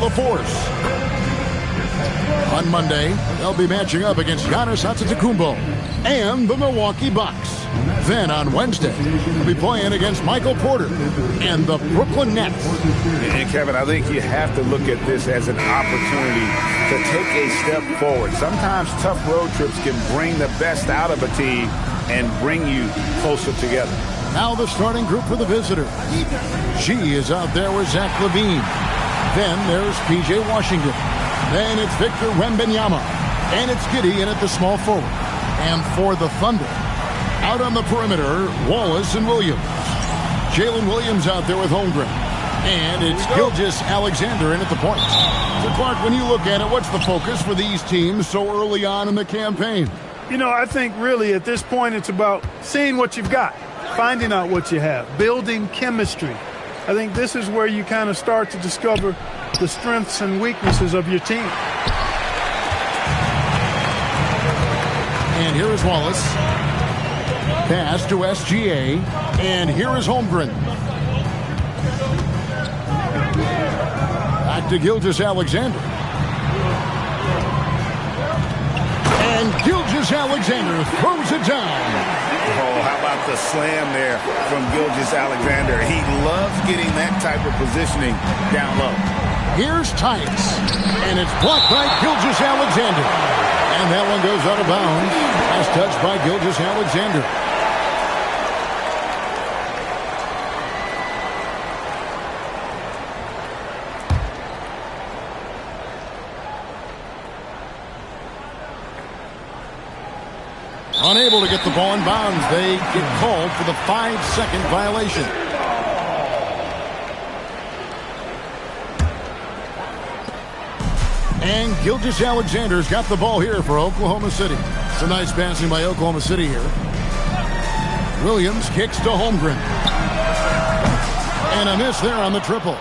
LaForce. On Monday, they'll be matching up against Giannis Antetokounmpo and the Milwaukee Bucks. Then on Wednesday, they'll be playing against Michael Porter and the Brooklyn Nets. And Kevin, I think you have to look at this as an opportunity to take a step forward. Sometimes tough road trips can bring the best out of a team and bring you closer together. Now the starting group for the visitors. She is out there with Zach LaVine. Then there's P.J. Washington. Then it's Victor Wembanyama. And it's Giddey in at the small forward. And for the Thunder, out on the perimeter, Wallace and Williams. Jalen Williams out there with Holmgren. And it's Gilgeous-Alexander in at the point. So, Clark, when you look at it, what's the focus for these teams so early on in the campaign? You know, I think really at this point it's about seeing what you've got, finding out what you have, building chemistry. I think this is where you kind of start to discover the strengths and weaknesses of your team. And here is Wallace. Pass to SGA. And here is Holmgren. Back to Gilgeous-Alexander. And Gilgeous-Alexander throws it down. Oh, how about the slam there from Gilgeous-Alexander? He loves getting that type of positioning down low. Here's Tice. And it's blocked by Gilgeous-Alexander. And that one goes out of bounds. Last touch by Gilgeous-Alexander. Unable to get the ball in bounds. They get called for the 5-second violation. And Gilgeous-Alexander's got the ball here for Oklahoma City. Some nice passing by Oklahoma City here. Williams kicks to Holmgren. And a miss there on the triple.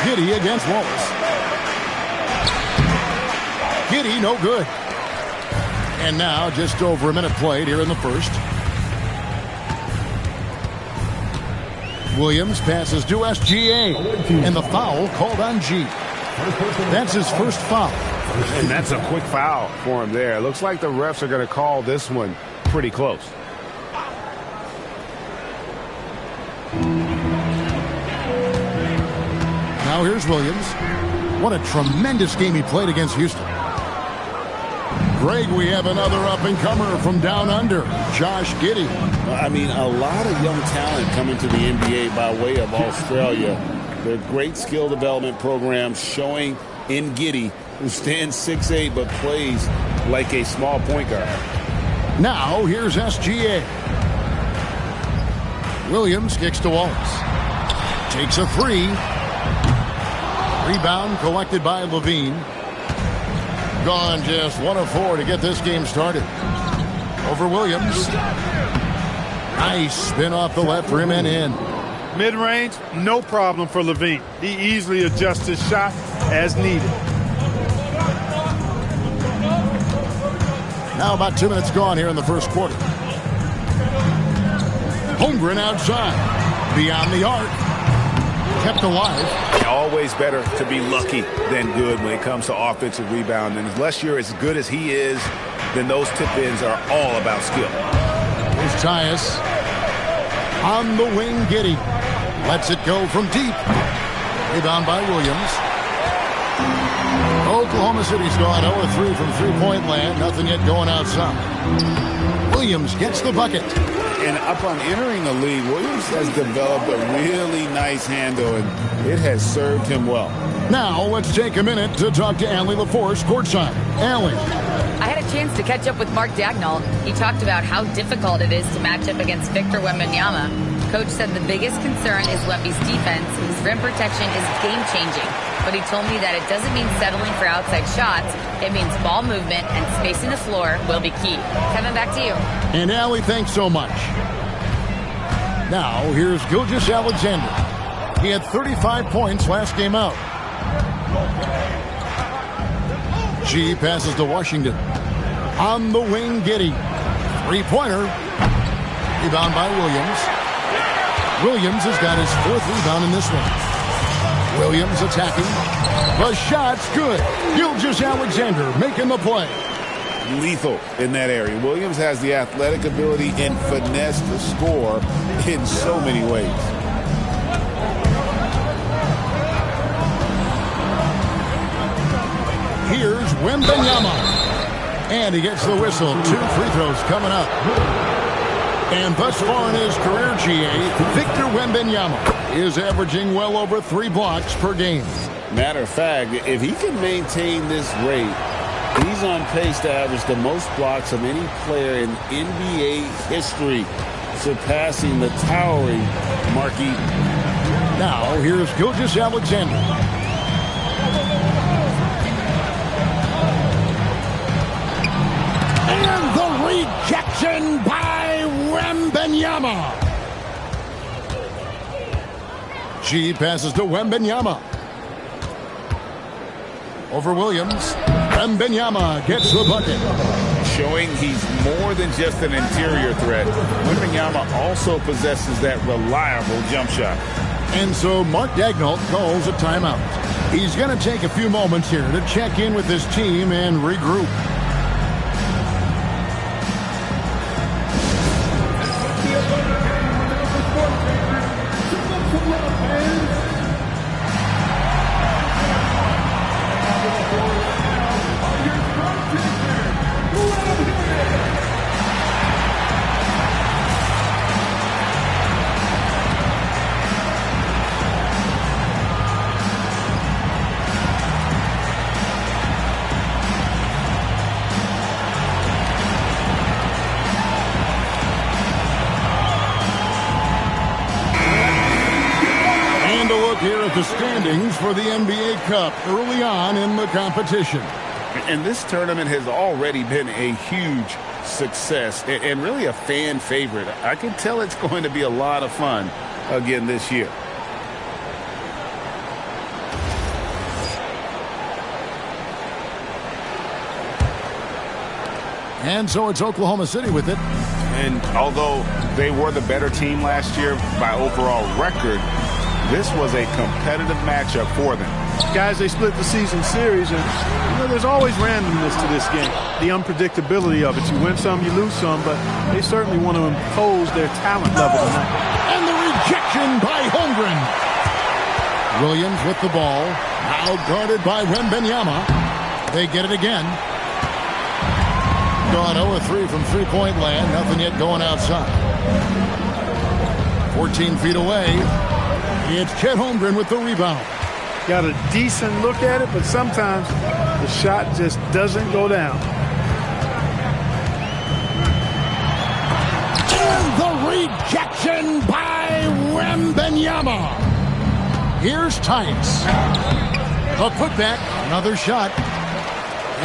Giddey against Wallace. Giddey, no good. And now just over a minute played here in the first. Williams passes to SGA. And the foul called on G. That's his first foul. And that's a quick foul for him there. Looks like the refs are going to call this one pretty close. Now here's Williams. What a tremendous game he played against Houston. Greg, we have another up-and-comer from down under, Josh Giddey. I mean, a lot of young talent coming to the NBA by way of Australia. They're great skill development programs showing in Giddey, who stands 6'8", but plays like a small point guard. Now, here's SGA. Williams kicks to Wallace. Takes a three. Rebound collected by LaVine. Gone just 1 of 4 to get this game started. Over Williams. Nice spin off the left rim and in. Mid-range, no problem for LaVine. He easily adjusts his shot as needed. Now about 2 minutes gone here in the first quarter. Holmgren outside. Beyond the arc. Kept alive. Always better to be lucky than good when it comes to offensive rebound. And unless you're as good as he is, then those tip-ins are all about skill. Here's Tyus. On the wing, Giddey. Lets it go from deep. Rebound by Williams. Oklahoma City's gone 0-3 from three-point land. Nothing yet going outside. Williams gets the bucket. And upon entering the league, Williams has developed a really nice handle, and it has served him well. Now, let's take a minute to talk to Allie LaForce courtside. Allie. I had a chance to catch up with Mark Dagnall. He talked about how difficult it is to match up against Victor Wembanyama. Coach said the biggest concern is Wemby's defense. His rim protection is game-changing. But he told me that it doesn't mean settling for outside shots. It means ball movement and spacing the floor will be key. Kevin, back to you. And Allie, thanks so much. Now, here's Gilgeous-Alexander. He had 35 points last game out. G passes to Washington. On the wing, Giddey. Three-pointer. Rebound by Williams. Williams has got his 4th rebound in this one. Williams attacking. The shot's good. Gilgeous-Alexander making the play. Lethal in that area. Williams has the athletic ability and finesse to score in so many ways. Here's Wembanyama. And he gets the whistle. 2 free throws coming up. And thus far in his career, GA, Victor Wembanyama is averaging well over 3 blocks per game. Matter of fact, if he can maintain this rate, he's on pace to average the most blocks of any player in NBA history, surpassing the towering Marquis. Now, here's Gilgeous-Alexander. And the rejection by Wembanyama. G passes to Wembanyama. Over Williams. Wembanyama gets the bucket. Showing he's more than just an interior threat. Wembanyama also possesses that reliable jump shot. And so Mark Daigneault calls a timeout. He's going to take a few moments here to check in with his team and regroup. Here at the standings for the NBA Cup early on in the competition. And this tournament has already been a huge success and really a fan favorite. I can tell it's going to be a lot of fun again this year. And so it's Oklahoma City with it. And although they were the better team last year by overall record, this was a competitive matchup for them. Guys, they split the season series, and there's always randomness to this game. The unpredictability of it. You win some, you lose some, but they certainly want to impose their talent level tonight. And the rejection by Holmgren. Williams with the ball. Now guarded by Wembanyama. They get it again. Gone 0-3 from three-point land. Nothing yet going outside. 14 feet away. It's Chet Holmgren with the rebound. Got a decent look at it, but sometimes the shot just doesn't go down. And the rejection by Wembanyama. Here's Tice. A putback, another shot.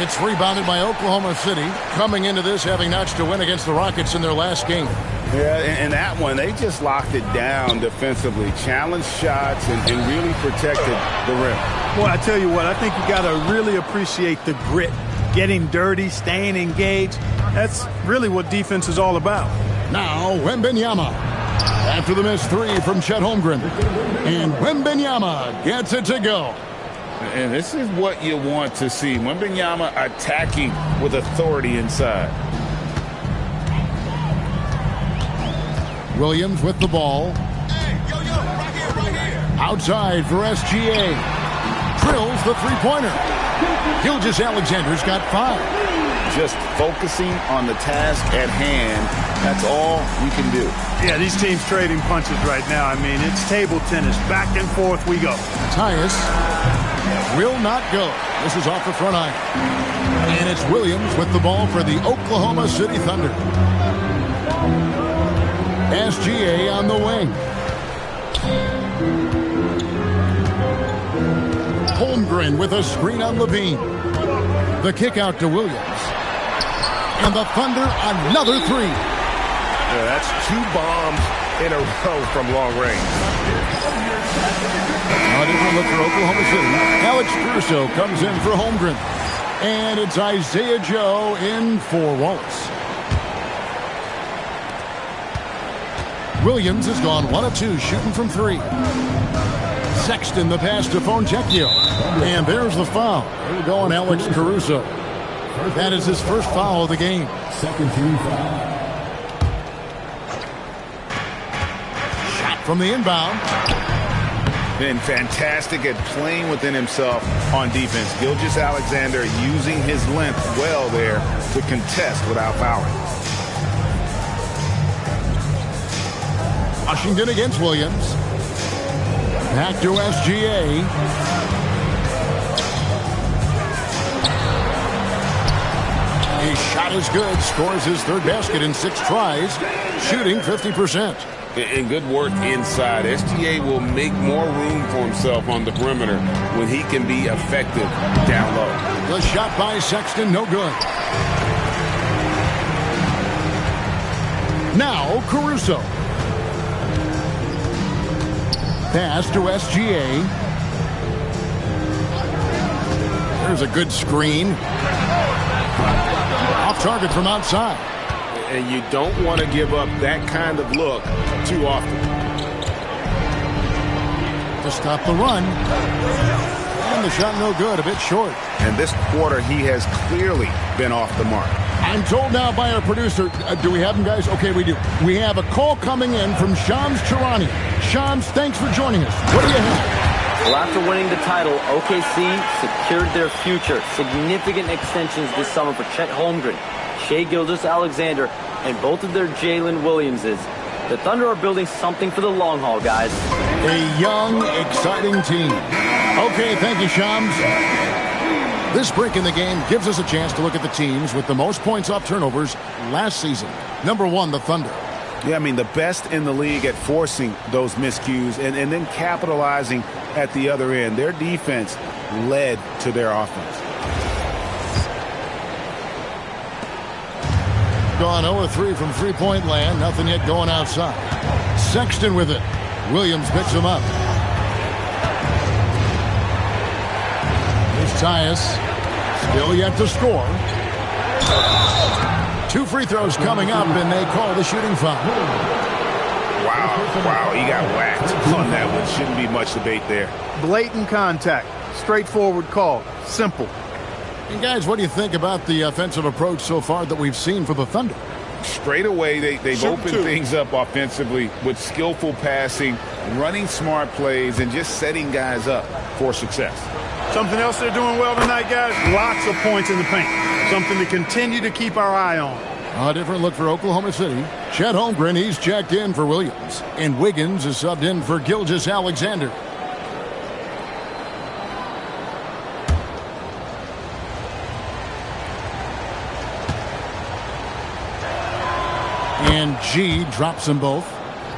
It's rebounded by Oklahoma City, coming into this having notched a win against the Rockets in their last game. Yeah, and that one, they just locked it down defensively, challenged shots, and really protected the rim. Well, I tell you what, I think you got to really appreciate the grit, getting dirty, staying engaged. That's really what defense is all about. Now, Wembanyama. After the missed three from Chet Holmgren. And Wembanyama gets it to go. And this is what you want to see. Wembanyama attacking with authority inside. Williams with the ball. Outside for SGA. Drills the three-pointer. Gilgeous-Alexander's got 5. Just focusing on the task at hand. That's all we can do. Yeah, these teams trading punches right now. I mean, it's table tennis. Back and forth we go. Tyus will not go. This is off the front iron. And it's Williams with the ball for the Oklahoma City Thunder. SGA on the wing. Holmgren with a screen on Levine. The kick out to Williams. And the Thunder another 3. Yeah, that's 2 bombs in a row from long range. A different look for Oklahoma City. Alex Caruso comes in for Holmgren. And it's Isaiah Joe in for Wallace. Williams has gone 1 of 2 shooting from 3. Sexton the pass to Fontecchio. And there's the foul. There we go on Alex Caruso. That is his first foul of the game. Second team foul. Shot from the inbound. Been fantastic at playing within himself on defense. Gilgeous-Alexander using his length well there to contest without fouling. Washington against Williams. Back to SGA. His shot is good. Scores his third basket in 6 tries. Shooting 50%. And good work inside. SGA will make more room for himself on the perimeter when he can be effective down low. The shot by Sexton, no good. Now Caruso. Pass to SGA. There's a good screen. Off target from outside. And you don't want to give up that kind of look too often. To stop the run. And the shot no good, a bit short. And this quarter, he has clearly been off the mark. I'm told now by our producer, do we have him, guys? Okay, we do. We have a call coming in from Shams Charania. Shams, thanks for joining us. What do you have? Well, after winning the title, OKC secured their future. Significant extensions this summer for Chet Holmgren, Shai Gilgeous-Alexander, and both of their Jalen Williamses. The Thunder are building something for the long haul, guys. A young, exciting team. Okay, thank you, Shams. This break in the game gives us a chance to look at the teams with the most points off turnovers last season. Number 1, the Thunder. Yeah, I mean, the best in the league at forcing those miscues and then capitalizing at the other end. Their defense led to their offense. Gone 0-3 from three-point land. Nothing yet going outside. Sexton with it. Williams picks him up. Here's Tyus. Still yet to score. 2 free throws coming up, and they call the shooting foul. Wow, he got whacked on that one. Shouldn't be much debate there. Blatant contact. Straightforward call. Simple. And guys, what do you think about the offensive approach so far that we've seen for the Thunder? Straight away, they've opened things up offensively with skillful passing, running smart plays, and just setting guys up for success. Something else they're doing well tonight, guys, lots of points in the paint. Something to continue to keep our eye on. A different look for Oklahoma City. Chet Holmgren, he's checked in for Williams. And Wiggins is subbed in for Gilgeous-Alexander. And G drops them both.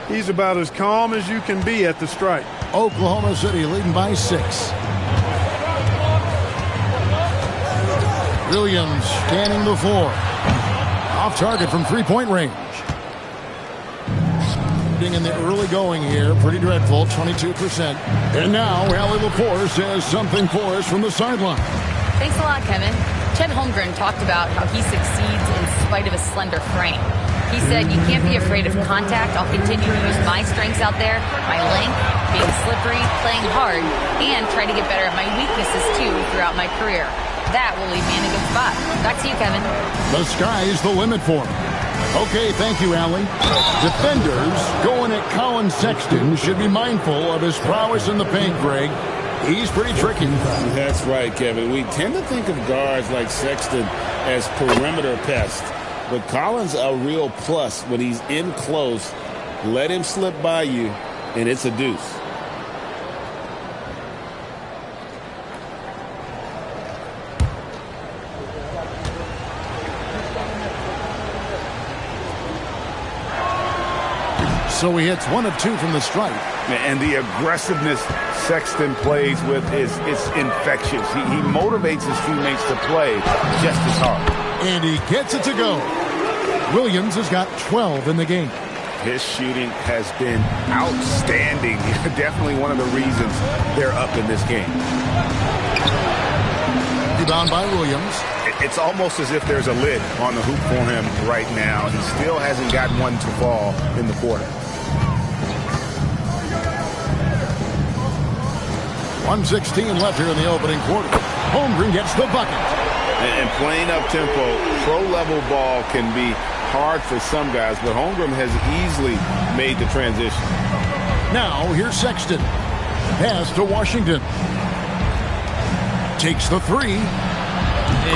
He's about as calm as you can be at the strike. Oklahoma City leading by 6. Williams scanning the floor. Off target from three-point range. In the early going here, pretty dreadful, 22%. And now, Allie Lepore says something for us from the sideline. Thanks a lot, Kevin. Chet Holmgren talked about how he succeeds in spite of a slender frame. He said, you can't be afraid of contact. I'll continue to use my strengths out there, my length, being slippery, playing hard, and try to get better at my weaknesses, too, throughout my career. That will leave me in a good spot. Back to you, Kevin. The sky's the limit for him. Okay, thank you, Allie. Defenders going at Colin Sexton should be mindful of his prowess in the paint, Greg. He's pretty tricky. That's right, Kevin. We tend to think of guards like Sexton as perimeter pests. But Collins a real plus when he's in close. Let him slip by you, and it's a deuce. So he hits 1 of 2 from the stripe. And the aggressiveness Sexton plays with is infectious. He motivates his teammates to play just as hard. And he gets it to go. Williams has got 12 in the game. His shooting has been outstanding. Definitely one of the reasons they're up in this game. Rebound by Williams. It's almost as if there's a lid on the hoop for him right now. He still hasn't gotten one to fall in the quarter. 1:16 left here in the opening quarter. Holmgren gets the bucket. And playing up-tempo, pro-level ball can be hard for some guys, but Holmgren has easily made the transition. Now, here's Sexton. Pass to Washington. Takes the three.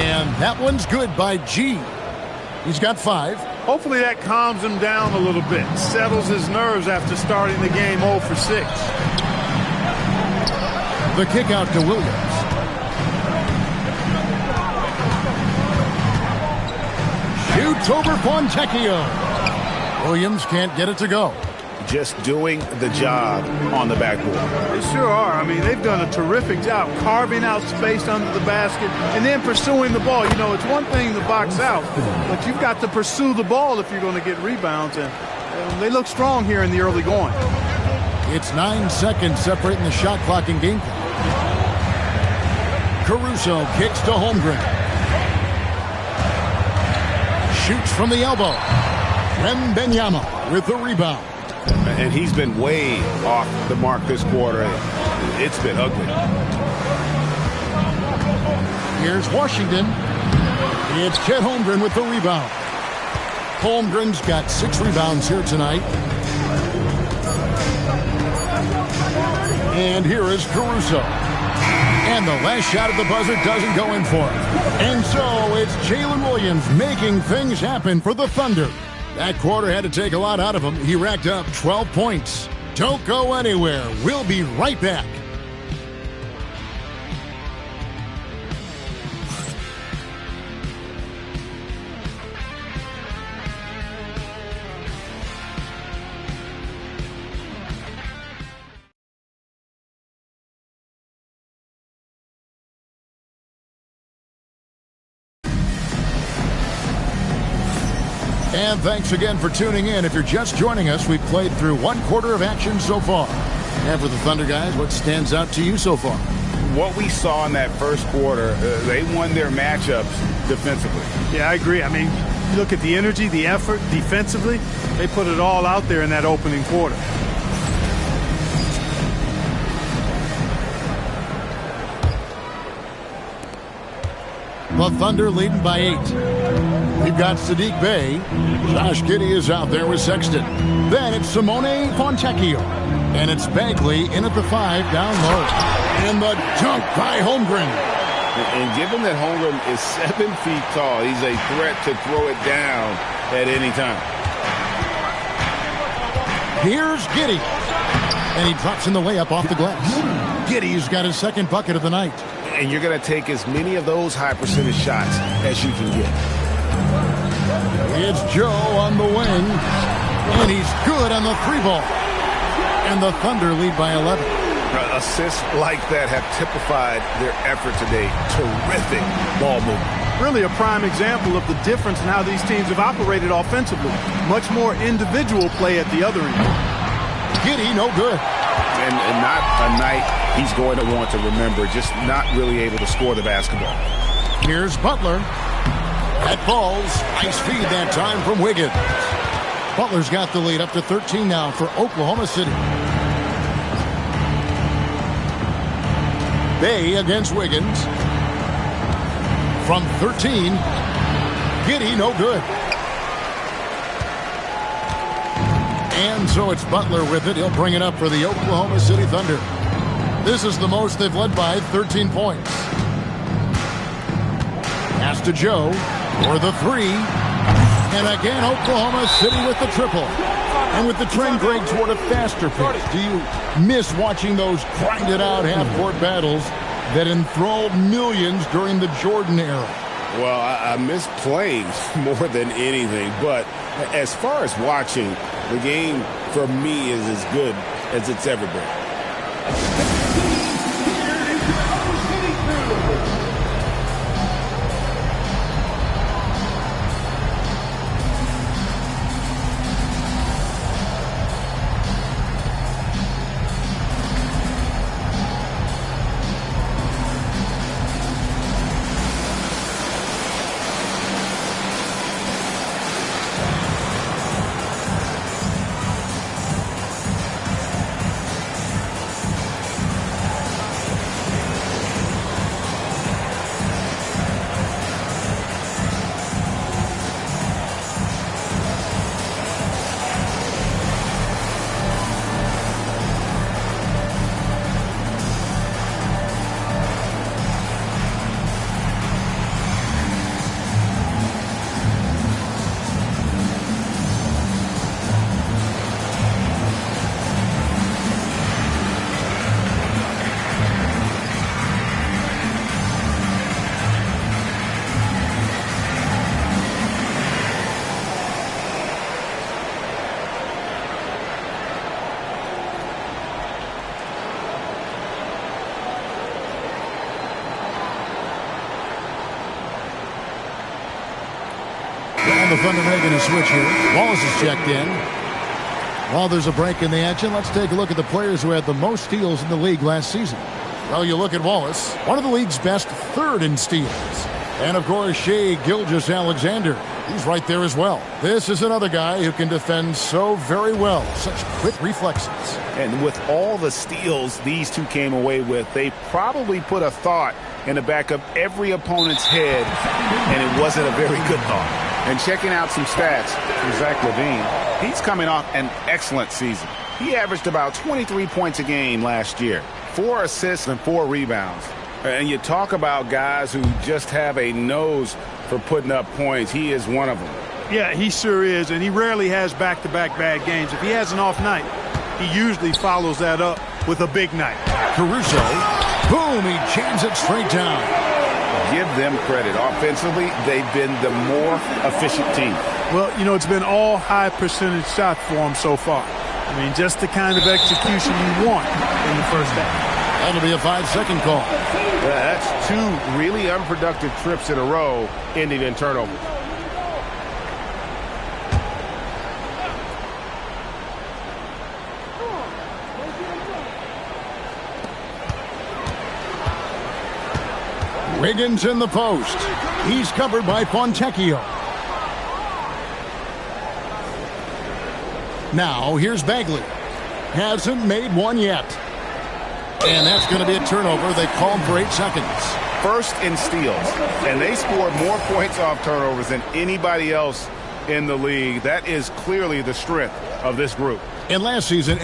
And that one's good by G. He's got 5. Hopefully that calms him down a little bit. Settles his nerves after starting the game 0 for 6. The kick out to Williams. Shoots over Fontecchio. Williams can't get it to go. Just doing the job on the backboard. They sure are. I mean, they've done a terrific job carving out space under the basket and then pursuing the ball. You know, it's one thing to box out, but you've got to pursue the ball if you're going to get rebounds. And they look strong here in the early going. It's 9 seconds separating the shot clock and game clock. Caruso kicks to Holmgren. Shoots from the elbow. Wembanyama with the rebound. And he's been way off the mark this quarter. It's been ugly. Here's Washington. It's Chet Holmgren with the rebound. Holmgren's got 6 rebounds here tonight. And here is Caruso. And the last shot at the buzzer doesn't go in for him. And so it's Jalen Williams making things happen for the Thunder. That quarter had to take a lot out of him. He racked up 12 points. Don't go anywhere. We'll be right back. And thanks again for tuning in. If you're just joining us, we've played through 1 quarter of action so far. And for the Thunder guys, what stands out to you so far? What we saw in that first quarter, they won their matchups defensively. Yeah, I agree. I mean, you look at the energy, the effort defensively, they put it all out there in that opening quarter. The Thunder leading by 8. We've got Sadiq Bey. Josh Giddey is out there with Sexton. Then it's Simone Fontecchio. And it's Bagley in at the 5 down low. And the dunk by Holmgren. And given that Holmgren is 7 feet tall, he's a threat to throw it down at any time. Here's Giddey. And he drops in the layup off the glass. Giddey's got his 2nd bucket of the night. And you're going to take as many of those high percentage shots as you can get. It's Joe on the wing. And he's good on the 3-ball. And the Thunder lead by 11. Assists like that have typified their effort today. Terrific ball movement. Really a prime example of the difference in how these teams have operated offensively. Much more individual play at the other end. Giddey, no good. And not a night he's going to want to remember, just not really able to score the basketball. Here's Butler. That falls. Nice feed that time from Wiggins. Butler's got the lead up to 13 now for Oklahoma City. Bey against Wiggins. From 13. Giddey, no good. And so it's Butler with it. He'll bring it up for the Oklahoma City Thunder. This is the most they've led by, 13 points. Pass to Joe for the 3. And again, Oklahoma City with the triple. And with the trend, Greg, toward a faster pace. Do you miss watching those grinded-out half-court battles that enthralled millions during the Jordan era? Well, I miss playing more than anything. But as far as watching, the game for me is as good as it's ever been. And the Thunder making a switch here. Wallace is checked in. While there's a break in the action, let's take a look at the players who had the most steals in the league last season. Well, you look at Wallace, one of the league's best, third in steals. And, of course, Shai Gilgeous-Alexander. He's right there as well. This is another guy who can defend so very well. Such quick reflexes. And with all the steals these two came away with, they probably put a thought in the back of every opponent's head, and it wasn't a very good thought. And checking out some stats from Zach LaVine, he's coming off an excellent season. He averaged about 23 points a game last year, 4 assists and 4 rebounds. And you talk about guys who just have a nose for putting up points. He is one of them. Yeah, he sure is, and he rarely has back-to-back bad games. If he has an off night, he usually follows that up with a big night. Caruso, boom, he jams it straight down. Give them credit. Offensively, they've been the more efficient team. Well, you know, it's been all high-percentage shots for him so far. I mean, just the kind of execution you want in the first half. That'll be a 5-second call. That's 2 really unproductive trips in a row, ending in turnovers. Wiggins in the post. He's covered by Fontecchio. Now, here's Bagley. Hasn't made one yet. And that's going to be a turnover. They call him for 8 seconds. First in steals, and they scored more points off turnovers than anybody else in the league. That is clearly the strength of this group. And last season,